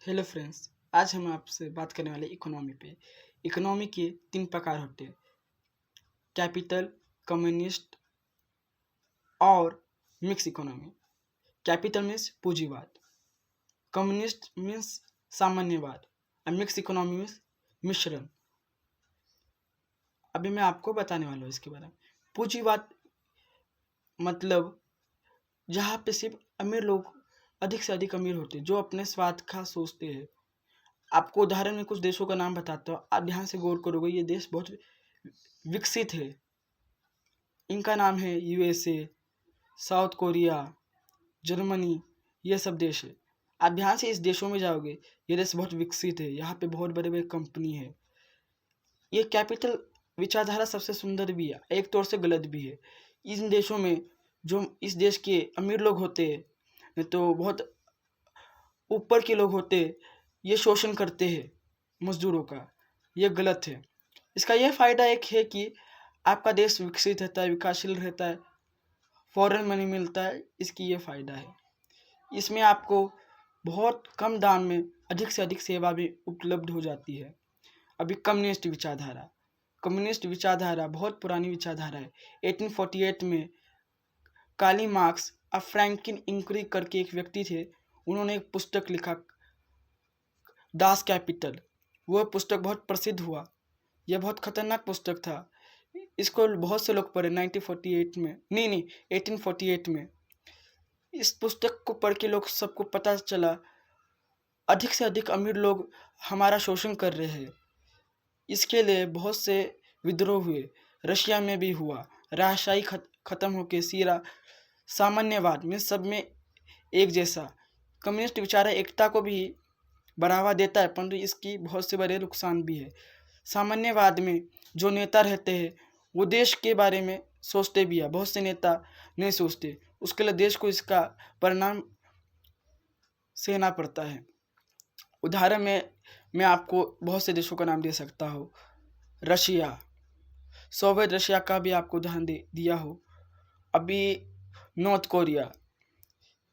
Hello friends, आज हम आपसे बात करने वाले इकोनॉमी पे। इकोनॉमी के 3 प्रकार होते हैं: कैपिटल, कम्युनिस्ट और मिक्स इकोनॉमी। कैपिटल मीन्स पूंजीवाद, कम्युनिस्ट मीन्स सामान्यवाद और मिक्स इकोनॉमी मीन्स मिश्रण। अभी मैं आपको बताने वाला हूँ इसके बारे में। पूंजीवाद मतलब जहाँ पे सिर्फ अमीर लोग अधिक से अधिक अमीर होते हैं, जो अपने स्वार्थ का सोचते हैं। आपको उदाहरण में कुछ देशों का नाम बताता हूँ, आप ध्यान से गौर करोगे, ये देश बहुत विकसित है। इनका नाम है यूएसए, साउथ कोरिया, जर्मनी, ये सब देश है। आप ध्यान से इस देशों में जाओगे, ये देश बहुत विकसित है, यहाँ पे बहुत बड़े बड़े कंपनी है। ये कैपिटल विचारधारा सबसे सुंदर भी है, एक तौर से गलत भी है। इन देशों में जो इस देश के अमीर लोग होते हैं, नहीं तो बहुत ऊपर के लोग होते हैं, ये शोषण करते हैं मजदूरों का। ये गलत है। इसका यह फ़ायदा एक है कि आपका देश विकसित रहता है, विकासशील रहता है, फॉरेन मनी मिलता है, इसकी ये फ़ायदा है। इसमें आपको बहुत कम दाम में अधिक से अधिक सेवा भी उपलब्ध हो जाती है। अभी कम्युनिस्ट विचारधारा बहुत पुरानी विचारधारा है। 1848 में कार्ल मार्क्स और फ्रैंकलिन इंक्री करके एक व्यक्ति थे, उन्होंने एक पुस्तक लिखा, दास कैपिटल। वह पुस्तक बहुत प्रसिद्ध हुआ। यह बहुत खतरनाक पुस्तक था। इसको बहुत से लोग पढ़े 1848 में। इस पुस्तक को पढ़ के लोग सबको पता चला अधिक से अधिक अमीर लोग हमारा शोषण कर रहे हैं। इसके लिए बहुत से विद्रोह हुए, रशिया में भी हुआ। राजशाही खत्म होके सीरा सामान्यवाद में सब में एक जैसा। कम्युनिस्ट विचार एकता को भी बढ़ावा देता है, परंतु इसकी बहुत से बड़े नुकसान भी है। सामान्यवाद में जो नेता रहते हैं वो देश के बारे में सोचते भी है, बहुत से नेता नहीं सोचते, उसके लिए देश को इसका परिणाम सहना पड़ता है। उदाहरण में मैं आपको बहुत से देशों का नाम दे सकता हूँ। रशिया, सोवियत रशिया का भी आपको उदाहरण दिया हो। अभी नॉर्थ कोरिया,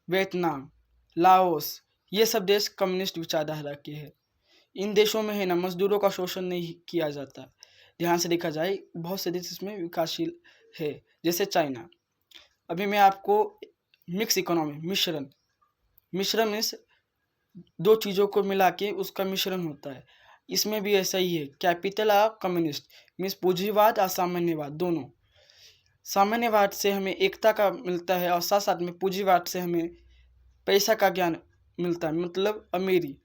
वियतनाम, लाओस, ये सब देश कम्युनिस्ट विचारधारा के हैं। इन देशों में है ना, मजदूरों का शोषण नहीं किया जाता। ध्यान से देखा जाए, बहुत से देश इसमें विकासशील है, जैसे चाइना। अभी मैं आपको मिक्स इकोनॉमी, मिश्रण मीन्स दो चीज़ों को मिला के उसका मिश्रण होता है। इसमें भी ऐसा ही है। कैपिटल और कम्युनिस्ट मीन्स पूंजीवाद और सामान्यवाद दोनों। सामान्यवाद से हमें एकता का मिलता है और साथ साथ में पूंजीवाद से हमें पैसा का ज्ञान मिलता है, मतलब अमीरी।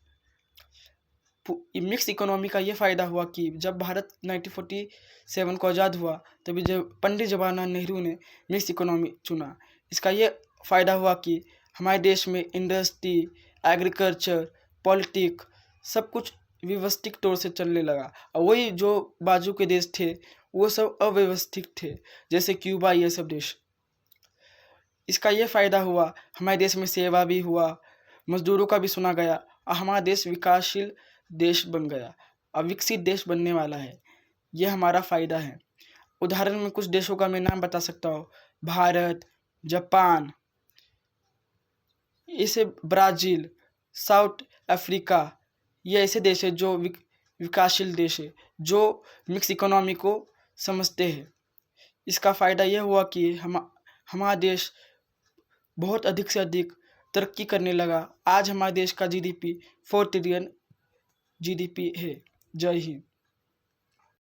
मिक्स इकोनॉमी का ये फ़ायदा हुआ कि जब भारत 1947 को आज़ाद हुआ, तभी जब पंडित जवाहरलाल नेहरू ने मिक्स इकोनॉमी चुना। इसका ये फ़ायदा हुआ कि हमारे देश में इंडस्ट्री, एग्रीकल्चर, पॉलिटिक सब कुछ व्यवस्थित तौर से चलने लगा। और वही जो बाजू के देश थे वो सब अव्यवस्थित थे, जैसे क्यूबा, ये सब देश। इसका ये फ़ायदा हुआ, हमारे देश में सेवा भी हुआ, मजदूरों का भी सुना गया और हमारा देश विकासशील देश बन गया और विकसित देश बनने वाला है। यह हमारा फ़ायदा है। उदाहरण में कुछ देशों का मैं नाम बता सकता हूँ: भारत, जापान, ऐसे ब्राज़ील, साउथ अफ्रीका। ये ऐसे देश है जो विकासशील देश है, जो मिक्स इकोनॉमी को समझते हैं। इसका फ़ायदा यह हुआ कि हमारा देश बहुत अधिक से अधिक तरक्की करने लगा। आज हमारे देश का जीडीपी 4 ट्रिलियन जीडीपी है। जय हिंद।